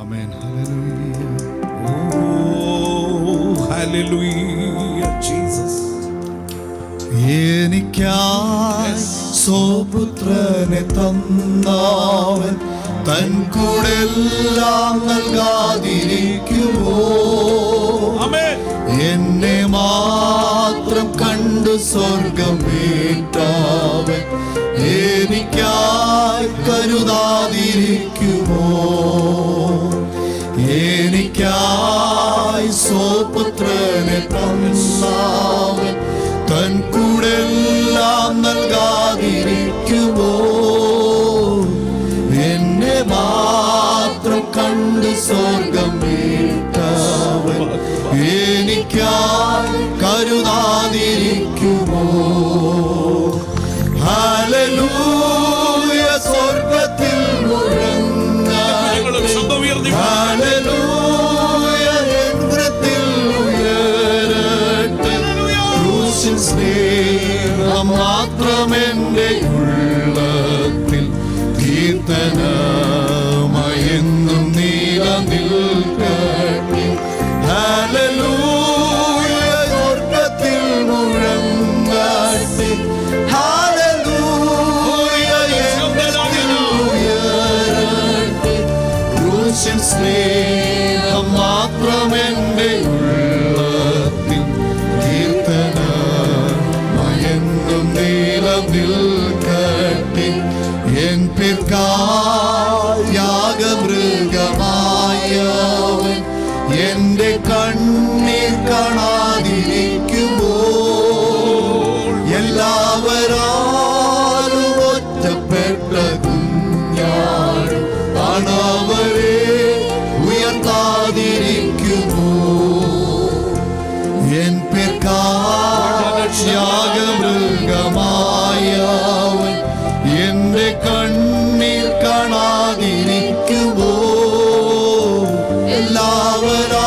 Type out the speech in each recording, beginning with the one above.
ആമേൻ. Hallelujah. ഓ hallelujah Jesus. എനിക്കായി സ്വപുത്രനെ തന്നവൻ തൻ കൂടെല്ലാം നൽകാതിരിക്കുമോ? എന്നെ മാത്രം കണ്ടു സ്വർഗം വീട്ടാവൻ എനിക്കായി കരുതാതിരിക്കുമോ? എനിക്കായി സ്വപുത്രനെ തന്നവൻ തൻ കൂടെല്ലാം നൽകാതിരിക്കുമോ? എന്നെ മാത്രം കണ്ട് സ്വർഗം വീട്ടവൻ എനിക്കായി കരുതാതിരിക്കുമോ? ഹല്ലേലൂയ. സ്വർഗത്തിൽ മുഴങ്ങട്ടെ ഹല്ലേലൂയ. യന്ത്രത്തിൽ ഉയരട്ടെ ക്രൂശിൻ സ്നേഹം മാത്രമെന്റെ ഉള്ളത്തിൽ കീർത്തനമയെന്നും നിലനിൽക്കട്ടെ. ഹല്ലേലൂയ. സ്വർഗ്ഗത്തിൽ മുഴങ്ങട്ടെ ഹല്ലേലൂയ. യന്ത്രത്തിൽ ഉയരട്ടെ ക്രൂശിൻ സ്നേഹം മാത്രമെന്റെ ഉള്ളത്തിൽ കീർത്തനമയെന്നും നിലനിൽക്കട്ടെ. എൻ യാഗമൃഗമായവൻ എന്റെ കണ്ണീർ കാണാതിരിക്കുമോ? എല്ലാവരാലും ഒറ്റപ്പെട്ട കുഞ്ഞാടും ആണവരെ ഉയർത്താതിരിക്കുമോ? എൻ യാഗമൃഗമായവൻ എന്റെ കണ്ണീർ കാണാതിരിക്കുമോ? എല്ലാവരാലും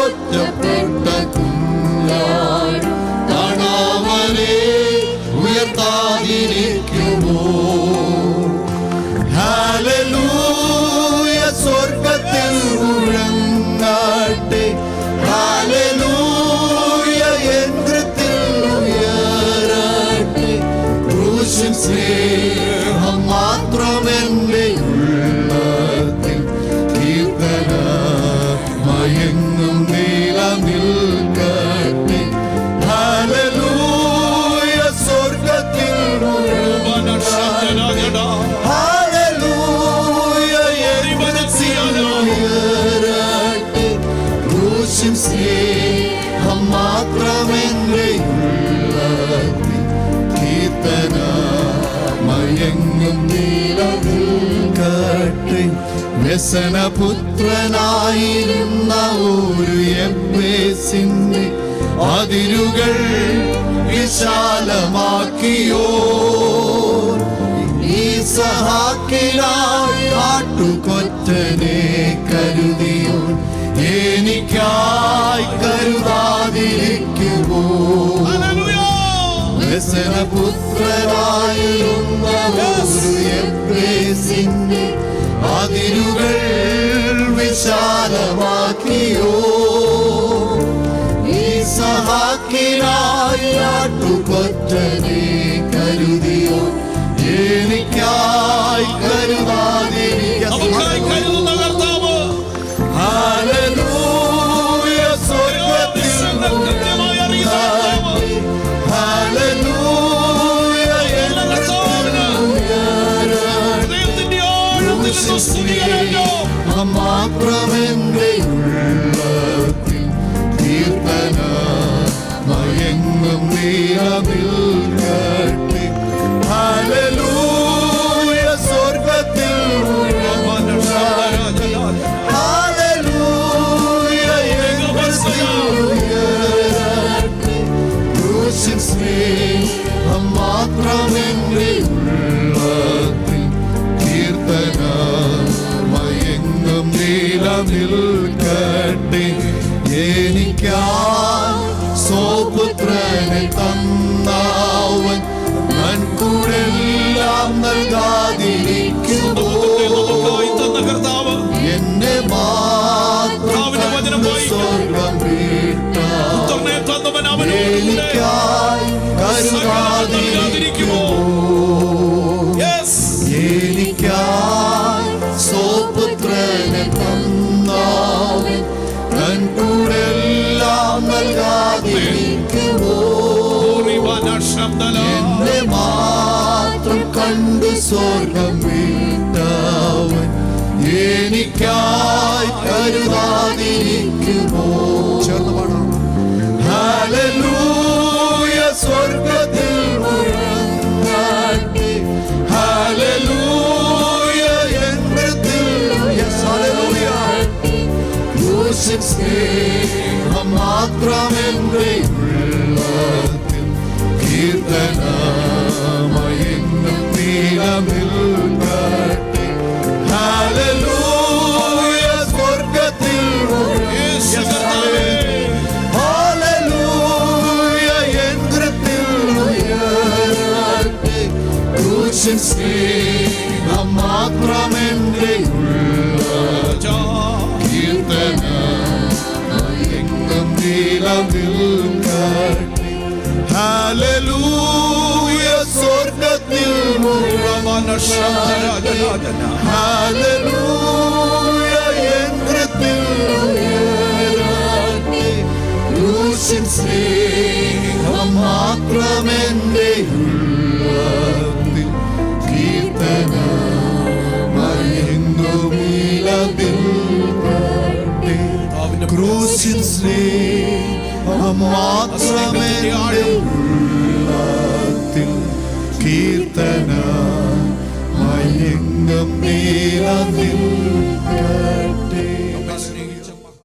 ഒറ്റപ്പെട്ട കുഞ്ഞാടും കാണവരെ ഉയർത്താതിരിക്കുമോ? ഹല്ലേലൂയ. സ്വർഗ്ഗത്തിൽ മുഴങ്ങട്ടെ ഹല്ലേലൂയ. യന്ത്രത്തിൽ ഉയരട്ടെ ക്രൂശിൻ സ്നേഹം മാത്രമെന്റെ ഉള്ളത്തിൽ കീർത്തനമയെന്നും നിലനിൽക്കട്ടെ. ഹല്ലേലൂയ. സ്വർഗ്ഗത്തിൽ ഹല്ലേലൂയ. യന്ത്രത്തിൽ ഉയരട്ടെ ക്രൂശിൻ സ്നേഹം മാത്രമെന്റെ ഉള്ളത്തിൽ കീർത്തനമയെന്നും നിലനിൽക്കട്ടെ. വ്യസനപുത്രനായിരുന്ന ഒരു എബ്ബേസിന്റെ അതിരുകൾ വിശാലമാക്കിയോ? ഈസഹാക്കിനായി ആട്ടുകൊറ്റനെ കരുതിയോ? എനിക്കായി കരുതാതിരിക്കുമോ? വ്യസനപുത്രനായിരുന്ന ഒരു എബ്ബേസിന്റെ അതിരുകൾ വിശാലമാക്കിയോ? ഈസഹാക്കിനായി ആട്ടുകൊറ്റനെ കരുതിയോ? എനിക്കായി കരുതാതിരിക്കുമോ? ഹല്ലേലൂയ. സ്വർഗ്ഗത്തിൽ ഹല്ലേലൂയ. മാത്രമെന്റെ ഉള്ളത്തിൽ കീർത്തനമയെന്നും നിലനിൽക്കട്ടെ. ഹല്ലേലൂയ. സ്വർഗ്ഗത്തിൽ ഹല്ലേലൂയ. യന്ത്രത്തിൽ ഉയരട്ടെ ക്രൂശിൻ സ്നേഹം മാത്രമെന്റെ ഉള്ളത്തിൽ കീർത്തനമയെന്നും നിലനിൽക്കട്ടെ. എനിക്കായി സ്വപുത്രനെ തന്നവൻ തൻ കൂടെല്ലാം നൽകാതിരിക്കുമോ? എന്നെ മാത്രം കണ്ട് സ്വർഗം വിട്ടവൻ എനിക്കായി കരുതാതിരിക്കുമോ? ചേർന്ന് പാടാം. ഹല്ലേലൂയ, സ്വർഗ്ഗത്തിൽ മുഴങ്ങട്ടെ. Hallelujah, എന്ത്രത്തിൽ hallelujah. ക്രൂശിൻ സ്നേഹം മാത്രം എൻ്റെ ഉള്ളത്തിൽ കീർത്തനമയെന്നും നിലനിൽക്കട്ടെ. ഹല്ലേലൂയ, സ്വർഗ്ഗത്തിൽ ഹല്ലേലൂയ, എന്ത്രത്തിൽ ഉയരട്ടെ. ക്രൂശിൻ സ്നേഹം മാത്രം എൻ്റെ കീർത്തനമയെന്നും നിലനിൽക്കട്ടെ. ഹല്ലേലൂയ, സ്വർഗ്ഗത്തിൽ ഹല്ലേലൂയ, എന്ത്രത്തിൽ ഉയരട്ടെ. ക്രൂശിൻ സ്നേഹം മാത്രം എൻ്റെ ഉള്ളത്തിൽ കീർത്തനമയെന്നും നിലനിൽക്കട്ടെ. ക്രൂശിൻ സ്നേഹം മാത്രം എൻ്റെ ഉള്ളത്തിൽ കീർത്തനമയെന്നും നിലനിൽക്കട്ടെ.